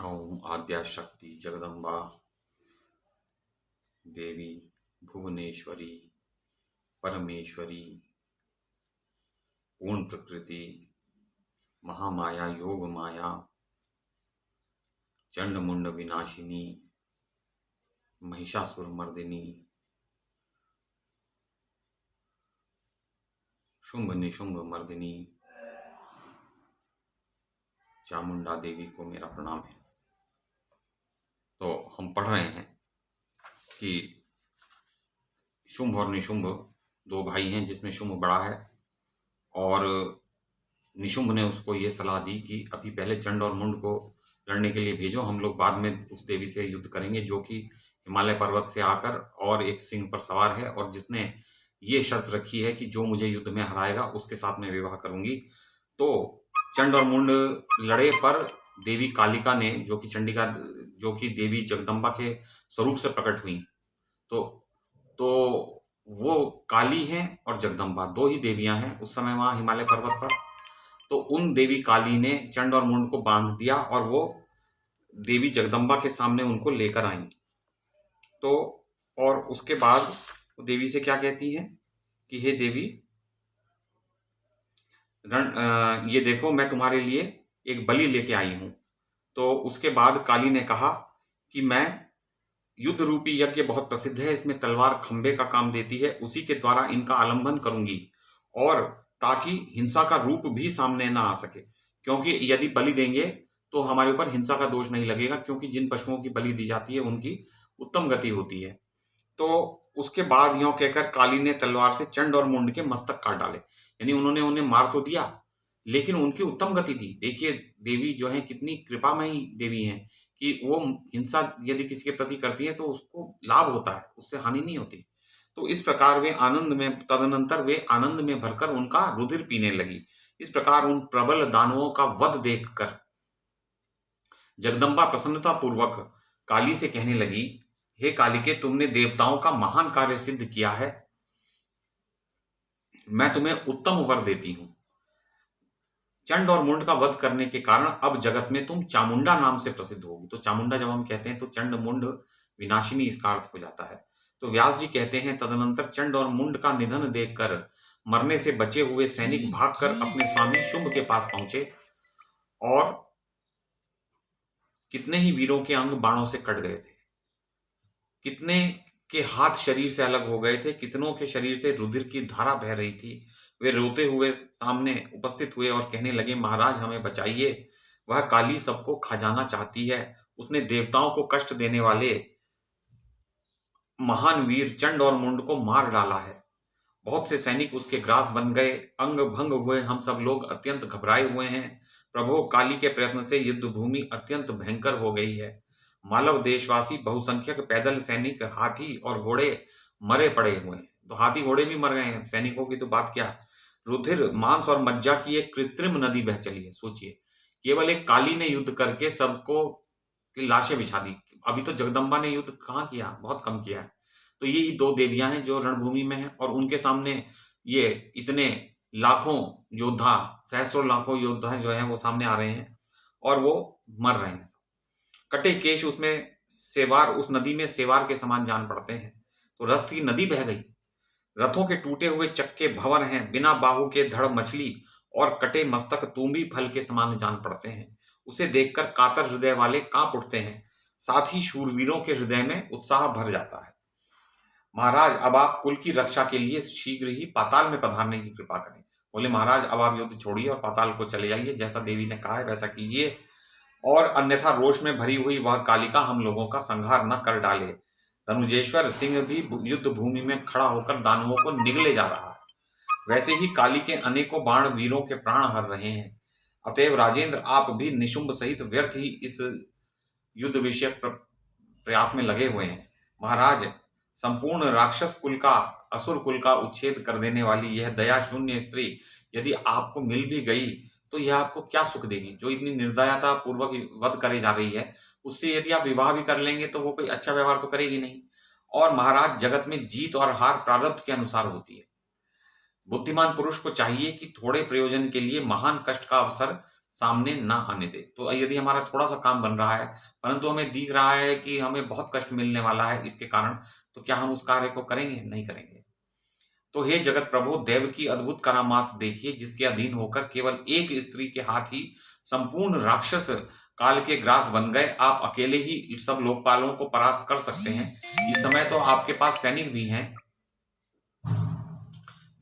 ओम आद्या शक्ति जगदम्बा देवी भुवनेश्वरी परमेश्वरी पूर्ण प्रकृति महामाया योग माया चंड मुंड विनाशिनी महिषासुर मर्दिनी शुंभ निशुंभ मर्दिनी चामुंडा देवी को मेरा प्रणाम है। तो हम पढ़ रहे हैं कि शुंभ और निशुंभ दो भाई हैं, जिसमें शुंभ बड़ा है और निशुंभ ने उसको ये सलाह दी कि अभी पहले चंड और मुंड को लड़ने के लिए भेजो, हम लोग बाद में उस देवी से युद्ध करेंगे जो कि हिमालय पर्वत से आकर और एक सिंह पर सवार है और जिसने ये शर्त रखी है कि जो मुझे युद्ध में हराएगा उसके साथ मैं विवाह करूंगी। तो चंड और मुंड लड़े पर देवी कालिका ने, जो कि देवी जगदम्बा के स्वरूप से प्रकट हुई, तो वो काली हैं और जगदम्बा दो ही देवियां हैं उस समय वहां हिमालय पर्वत पर। तो उन देवी काली ने चंड और मुंड को बांध दिया और वो देवी जगदम्बा के सामने उनको लेकर आई। तो और उसके बाद वो देवी से क्या कहती हैं कि हे देवी, ये देखो मैं तुम्हारे लिए एक बलि लेके आई हूं। तो उसके बाद काली ने कहा कि मैं युद्ध रूपी यज्ञ बहुत प्रसिद्ध है, इसमें तलवार खंबे का काम देती है, उसी के द्वारा इनका आलंबन करूंगी और ताकि हिंसा का रूप भी सामने ना आ सके, क्योंकि यदि बलि देंगे तो हमारे ऊपर हिंसा का दोष नहीं लगेगा, क्योंकि जिन पशुओं की बलि दी जाती है उनकी उत्तम गति होती है। तो उसके बाद यों कहकर काली ने तलवार से चंड और मुंड के मस्तक काट डाले, यानी उन्होंने उन्हें मार तो दिया लेकिन उनकी उत्तम गति थी। देखिए देवी जो है कितनी कृपामयी देवी हैं कि वो हिंसा यदि किसी के प्रति करती है तो उसको लाभ होता है, उससे हानि नहीं होती। तो इस प्रकार तदनंतर वे आनंद में भरकर उनका रुधिर पीने लगी। इस प्रकार उन प्रबल दानवों का वध देखकर जगदम्बा प्रसन्नता पूर्वक काली से कहने लगी, हे कालिके, तुमने देवताओं का महान कार्य सिद्ध किया है, मैं तुम्हें उत्तम वर देती हूं। चंड और मुंड का वध करने के कारण अब जगत में तुम चामुंडा नाम से प्रसिद्ध होगी। तो चामुंडा जब हम कहते हैं तो चंड मुंड विनाशिनी इसका अर्थ हो जाता है। तो व्यास जी कहते हैं, तदनंतर चंड और मुंड का निधन देखकर मरने से बचे हुए सैनिक भागकर अपने स्वामी शुंभ के पास पहुंचे और कितने ही वीरों के अंग बाणों से कट गए थे, कितने के हाथ शरीर से अलग हो गए थे, कितनों के शरीर से रुधिर की धारा बह रही थी। वे रोते हुए सामने उपस्थित हुए और कहने लगे, महाराज हमें बचाइए, वह काली सबको खा जाना चाहती है, उसने देवताओं को कष्ट देने वाले महान वीर चंड और मुंड को मार डाला है। बहुत से सैनिक उसके ग्रास बन गए, अंग भंग हुए, हम सब लोग अत्यंत घबराए हुए हैं। प्रभु, काली के प्रयत्न से युद्ध भूमि अत्यंत भयंकर हो गई है। मालव देशवासी बहुसंख्यक पैदल सैनिक, हाथी और घोड़े मरे पड़े हुए हैं। तो हाथी घोड़े भी मर गए हैं, सैनिकों की तो बात क्या। रुधिर, मांस और मज्जा की एक कृत्रिम नदी बह चली है। सोचिए, केवल एक काली ने युद्ध करके सबको की लाशें बिछा दी। अभी तो जगदम्बा ने युद्ध कहाँ किया, बहुत कम किया है। तो यही दो देवियां हैं जो रणभूमि में हैं और उनके सामने ये इतने लाखों योद्धा, सहस्त्रों लाखों योद्धा जो हैं वो सामने आ रहे हैं और वो मर रहे हैं। कटे केश उसमें सेवार, उस नदी में सेवार के समान जान पड़ते हैं। तो रथ की नदी बह गई, रथों के टूटे हुए चक्के भंवर हैं, बिना बाहु के धड़ मछली और कटे मस्तक तुम्बी फल के समान जान पड़ते हैं। उसे देखकर कातर हृदय वाले कांप उठते हैं, साथ ही शूरवीरों के हृदय में उत्साह भर जाता है। महाराज, अब आप कुल की रक्षा के लिए शीघ्र ही पाताल में पधारने की कृपा करें। बोले, महाराज अब आप युद्ध छोड़िए और पाताल को चले जाइए, जैसा देवी ने कहा है वैसा कीजिए, और अन्यथा रोष में भरी हुई वह कालिका हम लोगों का संहार न कर डाले। धनुजेश्वर सिंह भी युद्ध भूमि में खड़ा होकर दानवों को निगले जा रहा है। वैसे ही काली के अनेकों बाण वीरों के प्राण हर रहे हैं। अतएव राजेंद्र, आप भी निशुंभ सहित व्यर्थ ही इस युद्ध विषय प्रयास में लगे हुए हैं। महाराज, संपूर्ण राक्षस कुल का, असुर कुल का उच्छेद कर देने वाली यह दया शून्य स्त्री यदि आपको मिल भी गई तो यह आपको क्या सुख देगी। जो इतनी निर्दयता पूर्वक वध करे जा रही है, उससे यदि आप विवाह भी कर लेंगे तो वो कोई अच्छा व्यवहार तो करेगी नहीं। और महाराज, जगत में जीत और हार प्रारब्ध के अनुसार होती है। बुद्धिमान पुरुष को चाहिए कि थोड़े प्रयोजन के लिए महान कष्ट का अवसर सामने ना आने दे। तो यदि हमारा थोड़ा सा काम बन रहा है परंतु हमें दिख रहा है कि हमें बहुत कष्ट मिलने वाला है इसके कारण, तो क्या हम उस कार्य को करेंगे? नहीं करेंगे। तो हे जगत प्रभु, देव की अद्भुत करामात देखिए, जिसके अधीन होकर केवल एक स्त्री के हाथ ही संपूर्ण राक्षस काल के ग्रास बन गए। आप अकेले ही सब लोकपालों को परास्त कर सकते हैं। इस समय तो आपके पास सैनिक भी हैं,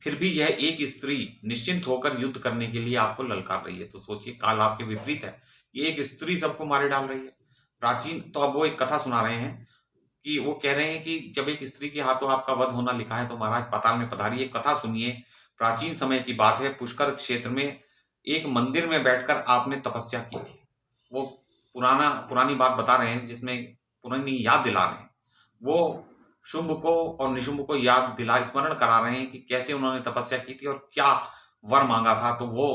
फिर भी यह एक स्त्री निश्चिंत होकर युद्ध करने के लिए आपको ललकार रही है। तो सोचिए, काल आपके विपरीत है। ये एक स्त्री सबको मारे डाल रही है। प्राचीन तो अब वो एक कथा सुना रहे हैं कि वो कह रहे हैं कि जब एक स्त्री के हाथों आपका वध होना लिखा है तो महाराज पाताल में पधारिए। एक कथा सुनिए, प्राचीन समय की बात है। पुष्कर क्षेत्र में एक मंदिर में बैठकर आपने तपस्या की थी। वो पुरानी बात बता रहे हैं, जिसमें पुरानी याद दिला रहे हैं। वो शुंभ को और निशुंभ को याद दिला स्मरण करा रहे हैं कि कैसे उन्होंने तपस्या की थी और क्या वर मांगा था। तो वो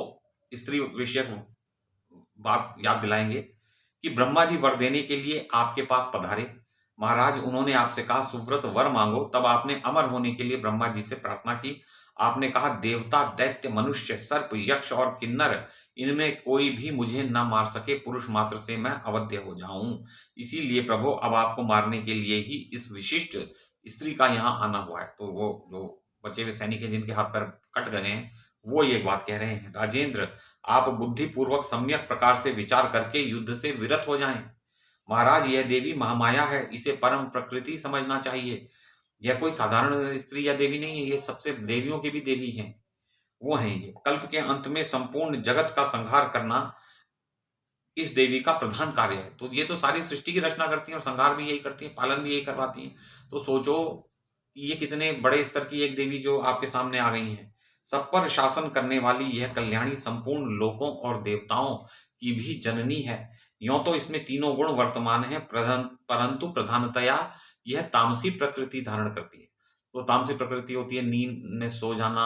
स्त्री विषयक बात याद दिलाएंगे कि ब्रह्मा जी वर देने के लिए आपके पास पधारे। महाराज, उन्होंने आपसे कहा सुव्रत वर मांगो। तब आपने अमर होने के लिए ब्रह्मा जी से प्रार्थना की। आपने कहा देवता, दैत्य, मनुष्य, सर्प, यक्ष और किन्नर, इनमें कोई भी मुझे न मार सके, पुरुष मात्र से मैं अवध्य हो जाऊं। इसीलिए प्रभु, अब आपको मारने के लिए ही इस विशिष्ट स्त्री का यहाँ आना हुआ है। तो वो जो बचे हुए सैनिक हैं जिनके हाथ पैर कट गए हैं, वो ये बात कह रहे हैं, राजेंद्र, आप बुद्धिपूर्वक सम्यक प्रकार से विचार करके युद्ध से विरत हो जाएं। महाराज, यह देवी महामाया है, इसे परम प्रकृति समझना चाहिए। यह कोई साधारण स्त्री या देवी नहीं है, ये सबसे देवियों की भी देवी हैं। वो हैं ये। कल्प के अंत में संपूर्ण जगत का संहार करना इस देवी का प्रधान कार्य है। तो ये तो सारी सृष्टि की रचना करती हैं और संहार भी यही करती हैं, पालन भी यही करवाती हैं। तो सोचो ये कितने बड़े स्तर की एक देवी जो आपके सामने आ गई हैं। सब पर शासन करने वाली यह कल्याणी संपूर्ण लोकों और देवताओं की भी जननी है। यों तो इसमें तीनों गुण वर्तमान है, परंतु प्रधानतया यह तामसी प्रकृति धारण करती है। तो तामसी प्रकृति होती है नींद में सो जाना,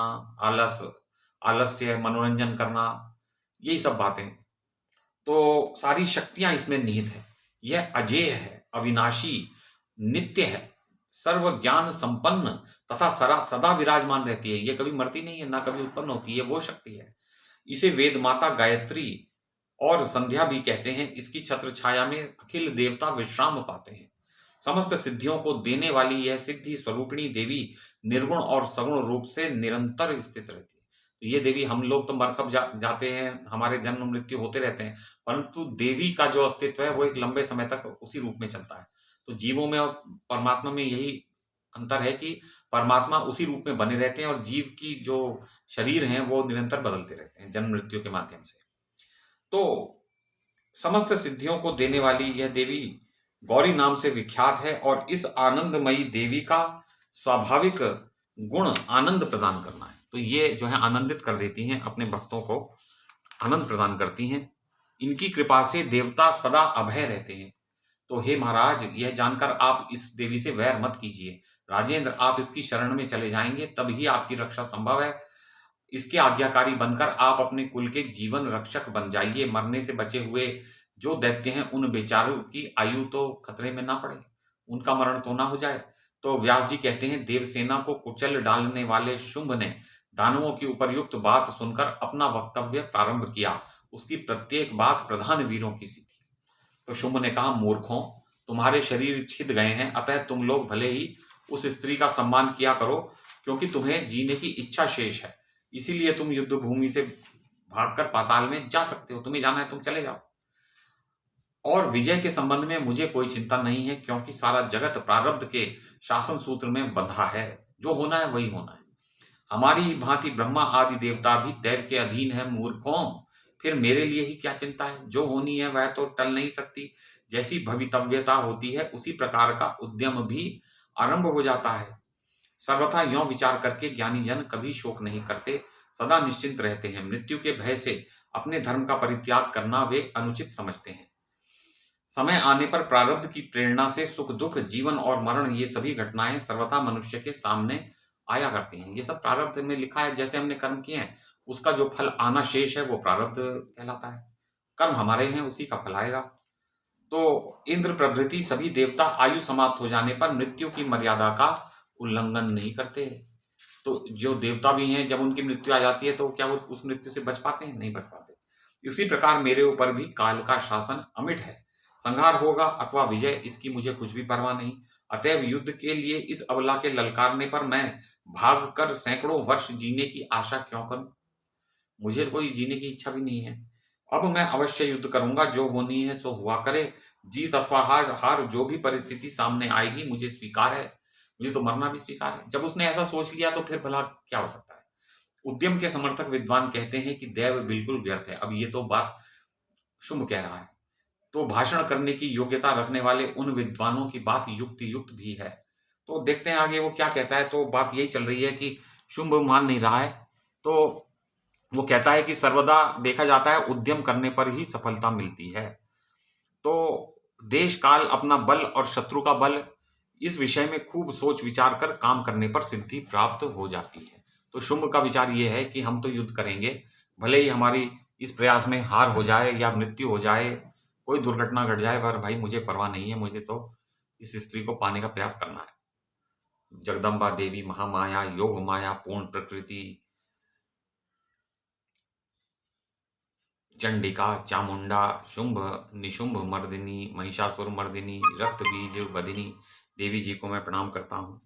आलस्य, मनोरंजन करना, यही सब बातें। तो सारी शक्तियां इसमें निहित है। यह अजेय है, अविनाशी, नित्य है, सर्व ज्ञान संपन्न तथा सदा विराजमान रहती है। ये कभी मरती नहीं है, ना कभी उत्पन्न होती है, वो शक्ति है। इसे वेद माता गायत्री और संध्या भी कहते हैं। इसकी छत्र छाया में अखिल देवता विश्राम पाते हैं। समस्त सिद्धियों को देने वाली यह सिद्धि स्वरूपिणी देवी निर्गुण और सगुण रूप से निरंतर स्थित रहती है। तो ये देवी, हम लोग तो मरकब जाते हैं, हमारे जन्म मृत्यु होते रहते हैं, परंतु देवी का जो अस्तित्व है वो एक लंबे समय तक उसी रूप में चलता है। तो जीवों में और परमात्मा में यही अंतर है कि परमात्मा उसी रूप में बने रहते हैं और जीव की जो शरीर हैं वो निरंतर बदलते रहते हैं जन्म मृत्यु के माध्यम से। तो समस्त सिद्धियों को देने वाली यह देवी गौरी नाम से विख्यात है और इस आनंदमयी देवी का स्वाभाविक गुण आनंद प्रदान करना है। तो ये जो है आनंदित कर देती हैं, अपने भक्तों को आनंद प्रदान करती हैं। इनकी कृपा से देवता सदा अभय रहते हैं। तो हे महाराज, यह जानकर आप इस देवी से वैर मत कीजिए। राजेंद्र, आप इसकी शरण में चले जाएंगे तभी आपकी रक्षा संभव है। इसके आज्ञाकारी बनकर आप अपने कुल के जीवन रक्षक बन जाइए। मरने से बचे हुए जो दैत्य हैं उन बेचारों की आयु तो खतरे में ना पड़े, उनका मरण तो ना हो जाए। तो व्यास जी कहते हैं, देवसेना को कुचल डालने वाले शुंभ ने दानवों की उपर्युक्त बात सुनकर अपना वक्तव्य प्रारंभ किया। उसकी प्रत्येक बात प्रधान वीरों की सी थी। तो शुंभ ने कहा, मूर्खों, तुम्हारे शरीर छिद गए हैं, अतः तुम लोग भले ही उस स्त्री का सम्मान किया करो, क्योंकि तुम्हें जीने की इच्छा शेष है। इसीलिए तुम युद्ध भूमि से भागकर पाताल में जा सकते हो। तुम्हें जाना है, तुम चले जाओ। और विजय के संबंध में मुझे कोई चिंता नहीं है, क्योंकि सारा जगत प्रारब्ध के शासन सूत्र में बंधा है। जो होना है वही होना है। हमारी भांति ब्रह्मा आदि देवता भी दैव के अधीन है। मूर्खों, फिर मेरे लिए ही क्या चिंता है? जो होनी है वह तो टल नहीं सकती। जैसी भवितव्यता होती है उसी प्रकार का उद्यम भी आरंभ हो जाता है। सर्वथा यों विचार करके ज्ञानी जन कभी शोक नहीं करते, सदा निश्चिंत रहते हैं। मृत्यु के भय से अपने धर्म का परित्याग करना वे अनुचित समझते हैं। समय आने पर प्रारब्ध की प्रेरणा से सुख दुख, जीवन और मरण, ये सभी घटनाएं सर्वथा मनुष्य के सामने आया करती हैं। ये सब प्रारब्ध में लिखा है। जैसे हमने कर्म किए हैं उसका जो फल आना शेष है वो प्रारब्ध कहलाता है। कर्म हमारे हैं, उसी का फल आएगा। तो इंद्र प्रभृति सभी देवता आयु समाप्त हो जाने पर मृत्यु की मर्यादा का उल्लंघन नहीं करते। तो जो देवता भी हैं, जब उनकी मृत्यु आ जाती है तो क्या वो उस मृत्यु से बच पाते हैं? नहीं बच पाते। इसी प्रकार मेरे ऊपर भी काल का शासन अमिट है। संहार होगा अथवा विजय, इसकी मुझे कुछ भी परवाह नहीं। अतएव युद्ध के लिए इस अबला के ललकारने पर मैं भाग कर सैकड़ों वर्ष जीने की आशा क्यों करूं? मुझे कोई जीने की इच्छा भी नहीं है। अब मैं अवश्य युद्ध करूंगा, जो होनी है सो हुआ करे। जीत अथवा हार हार जो भी परिस्थिति सामने आएगी मुझे स्वीकार है। मुझे तो मरना भी स्वीकार है। जब उसने ऐसा सोच लिया तो फिर भला क्या हो सकता है। उद्यम के समर्थक विद्वान कहते हैं कि दैव बिल्कुल व्यर्थ है। अब ये तो बात शुंभ कह रहा है। तो भाषण करने की योग्यता रखने वाले उन विद्वानों की बात युक्ति युक्त भी है। तो देखते हैं आगे वो क्या कहता है। तो बात यही चल रही है कि शुंभ मान नहीं रहा है। तो वो कहता है कि सर्वदा देखा जाता है उद्यम करने पर ही सफलता मिलती है। तो देश काल अपना बल और शत्रु का बल, इस विषय में खूब सोच विचार कर काम करने पर सिद्धि प्राप्त हो जाती है। तो शुंभ का विचार ये है कि हम तो युद्ध करेंगे, भले ही हमारी इस प्रयास में हार हो जाए या मृत्यु हो जाए, कोई दुर्घटना घट जाए, पर भाई मुझे परवाह नहीं है। मुझे तो इस स्त्री को पाने का प्रयास करना है। जगदम्बा देवी महामाया, योग माया, पूर्ण प्रकृति, चंडिका, चामुंडा, शुंभ, निशुंभ मर्दिनी, महिषासुर मर्दिनी, रक्त बीज वधिनी देवी जी को मैं प्रणाम करता हूँ।